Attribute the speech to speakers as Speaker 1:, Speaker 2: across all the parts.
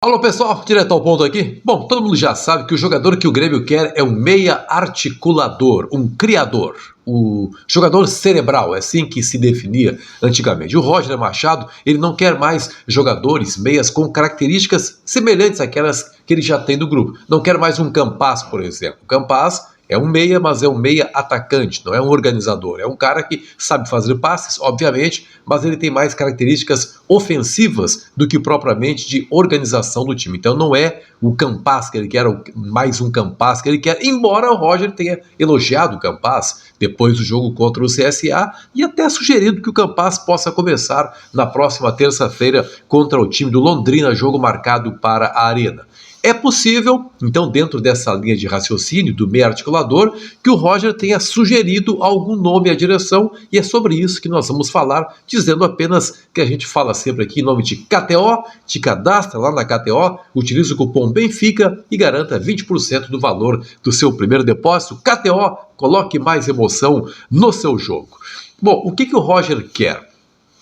Speaker 1: Alô pessoal, direto ao ponto aqui. Bom, todo mundo já sabe que o jogador que o Grêmio quer é um meia articulador, um criador, o jogador cerebral, é assim que se definia antigamente. O Roger Machado, ele não quer mais jogadores meias com características semelhantes àquelas que ele já tem do grupo. Não quer mais um Campaz, por exemplo. Campaz é um meia, mas é um meia atacante, não é um organizador. É um cara que sabe fazer passes, obviamente, mas ele tem mais características ofensivas do que propriamente de organização do time. Então não é o Campaz que ele quer, mais um Campaz que ele quer, embora o Roger tenha elogiado o Campaz depois do jogo contra o CSA e até sugerido que o Campaz possa começar na próxima terça-feira contra o time do Londrina, jogo marcado para a Arena. É possível, então, dentro dessa linha de raciocínio do meio articulador, que o Roger tenha sugerido algum nome à direção, e é sobre isso que nós vamos falar, dizendo apenas que a gente fala sempre aqui em nome de KTO, te cadastra lá na KTO, utiliza o cupom BENFICA e garanta 20% do valor do seu primeiro depósito. KTO, coloque mais emoção no seu jogo. Bom, o que o Roger quer?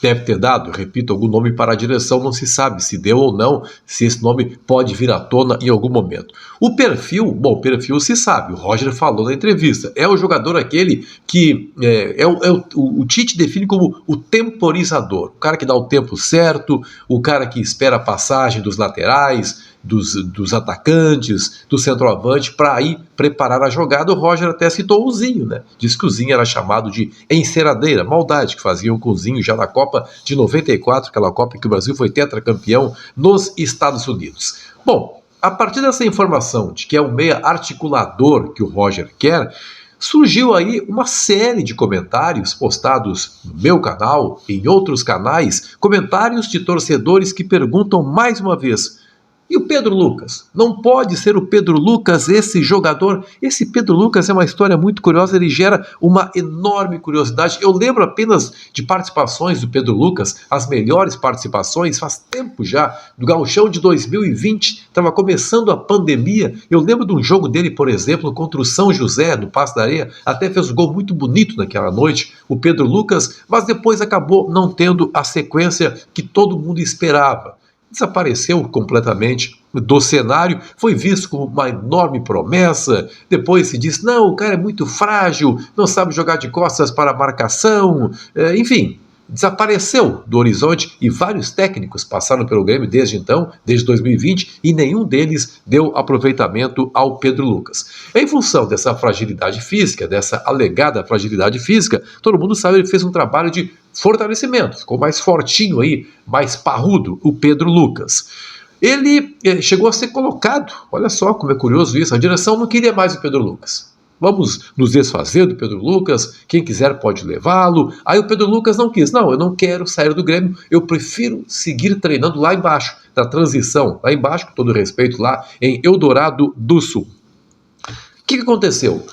Speaker 1: Deve ter dado, repito, algum nome para a direção, não se sabe se deu ou não, se esse nome pode vir à tona em algum momento. O perfil se sabe, o Roger falou na entrevista, é o jogador aquele que o Tite define como o temporizador, o cara que dá o tempo certo, o cara que espera a passagem dos laterais, dos atacantes, do centroavante, para aí preparar a jogada. O Roger até citou o Zinho, né? Diz que o Zinho era chamado de enceradeira, maldade que faziam com o Zinho já na Copa de 94, aquela Copa em que o Brasil foi tetracampeão nos Estados Unidos. Bom, a partir dessa informação de que é o meia articulador que o Roger quer, surgiu aí uma série de comentários postados no meu canal, em outros canais, comentários de torcedores que perguntam mais uma vez: e o Pedro Lucas? Não pode ser o Pedro Lucas esse jogador? Esse Pedro Lucas é uma história muito curiosa, ele gera uma enorme curiosidade. Eu lembro apenas de participações do Pedro Lucas, as melhores participações, faz tempo já, do Gauchão de 2020, estava começando a pandemia. Eu lembro de um jogo dele, por exemplo, contra o São José, no Passo da Areia, até fez um gol muito bonito naquela noite, o Pedro Lucas, mas depois acabou não tendo a sequência que todo mundo esperava. Desapareceu completamente do cenário, foi visto como uma enorme promessa, depois se diz, não, o cara é muito frágil, não sabe jogar de costas para a marcação, enfim, desapareceu do horizonte e vários técnicos passaram pelo Grêmio desde então, desde 2020, e nenhum deles deu aproveitamento ao Pedro Lucas. Em função dessa fragilidade física, dessa alegada fragilidade física, todo mundo sabe que ele fez um trabalho de fortalecimento, ficou mais fortinho aí, mais parrudo, o Pedro Lucas. Ele chegou a ser colocado, olha só como é curioso isso, a direção não queria mais o Pedro Lucas. Vamos nos desfazer do Pedro Lucas, quem quiser pode levá-lo. Aí o Pedro Lucas não quis, não, eu não quero sair do Grêmio, eu prefiro seguir treinando lá embaixo, na transição, lá embaixo, com todo respeito, lá em Eldorado do Sul. O que aconteceu?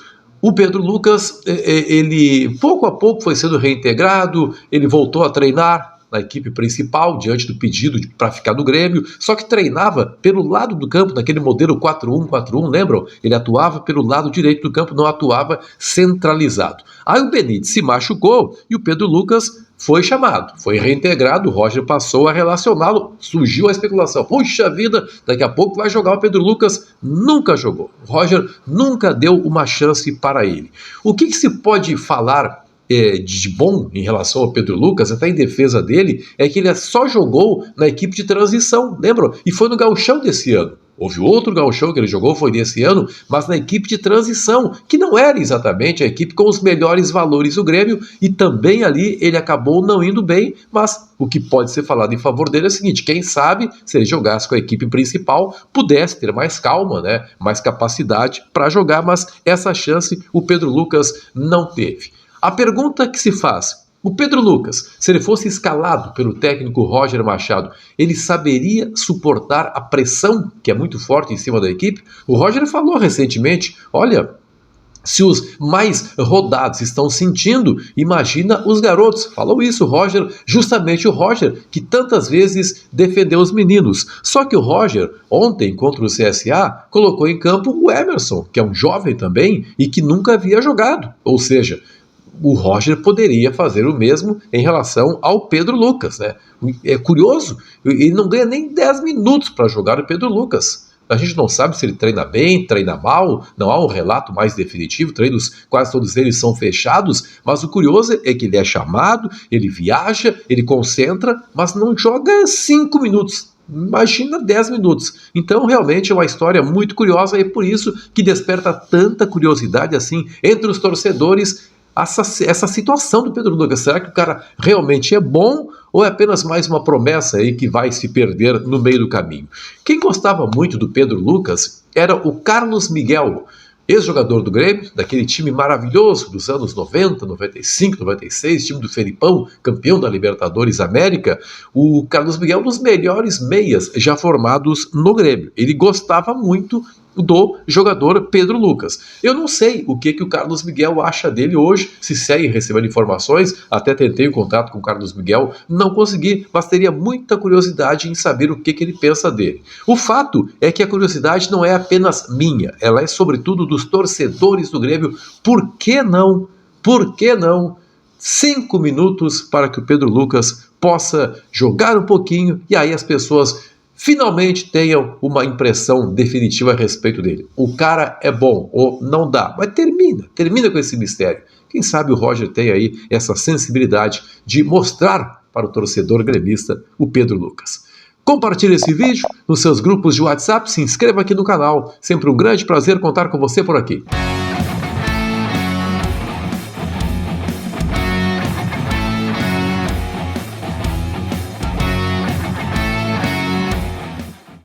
Speaker 1: O Pedro Lucas, ele pouco a pouco foi sendo reintegrado, ele voltou a treinar na equipe principal, diante do pedido para ficar no Grêmio, só que treinava pelo lado do campo, naquele modelo 4-1-4-1, lembram? Ele atuava pelo lado direito do campo, não atuava centralizado. Aí o Benítez se machucou e o Pedro Lucas foi chamado, foi reintegrado, o Roger passou a relacioná-lo, surgiu a especulação, puxa vida, daqui a pouco vai jogar o Pedro Lucas, nunca jogou, o Roger nunca deu uma chance para ele. O que se pode falar de bom em relação ao Pedro Lucas, até em defesa dele, é que ele só jogou na equipe de transição, lembram? E foi no Gauchão desse ano. Houve outro Gauchão que ele jogou, foi desse ano, mas na equipe de transição, que não era exatamente a equipe com os melhores valores do Grêmio, e também ali ele acabou não indo bem, mas o que pode ser falado em favor dele é o seguinte, quem sabe, se ele jogasse com a equipe principal, pudesse ter mais calma, né, mais capacidade para jogar, mas essa chance o Pedro Lucas não teve. A pergunta que se faz, o Pedro Lucas, se ele fosse escalado pelo técnico Roger Machado, ele saberia suportar a pressão que é muito forte em cima da equipe? O Roger falou recentemente, olha, se os mais rodados estão sentindo, imagina os garotos. Falou isso o Roger, justamente o Roger, que tantas vezes defendeu os meninos. Só que o Roger, ontem contra o CSA, colocou em campo o Emerson, que é um jovem também e que nunca havia jogado. Ou seja, o Roger poderia fazer o mesmo em relação ao Pedro Lucas, né? É curioso, ele não ganha nem 10 minutos para jogar o Pedro Lucas. A gente não sabe se ele treina bem, treina mal, não há um relato mais definitivo, treinos quase todos eles são fechados, mas o curioso é que ele é chamado, ele viaja, ele concentra, mas não joga 5 minutos. Imagina 10 minutos. Então, realmente é uma história muito curiosa e é por isso que desperta tanta curiosidade assim entre os torcedores essa situação do Pedro Lucas. Será que o cara realmente é bom ou é apenas mais uma promessa aí que vai se perder no meio do caminho? Quem gostava muito do Pedro Lucas era o Carlos Miguel, ex-jogador do Grêmio, daquele time maravilhoso dos anos 90, 95, 96, time do Felipão, campeão da Libertadores América. O Carlos Miguel, um dos melhores meias já formados no Grêmio. Ele gostava muito do jogador Pedro Lucas. Eu não sei o que o Carlos Miguel acha dele hoje, se segue recebendo informações, até tentei o contato com o Carlos Miguel, não consegui, mas teria muita curiosidade em saber o que ele pensa dele. O fato é que a curiosidade não é apenas minha, ela é sobretudo dos torcedores do Grêmio. Por que não? Por que não? 5 minutos para que o Pedro Lucas possa jogar um pouquinho e aí as pessoas finalmente tenham uma impressão definitiva a respeito dele. O cara é bom ou não dá, mas termina com esse mistério. Quem sabe o Roger tem aí essa sensibilidade de mostrar para o torcedor gremista o Pedro Lucas. Compartilhe esse vídeo nos seus grupos de WhatsApp, se inscreva aqui no canal. Sempre um grande prazer contar com você por aqui.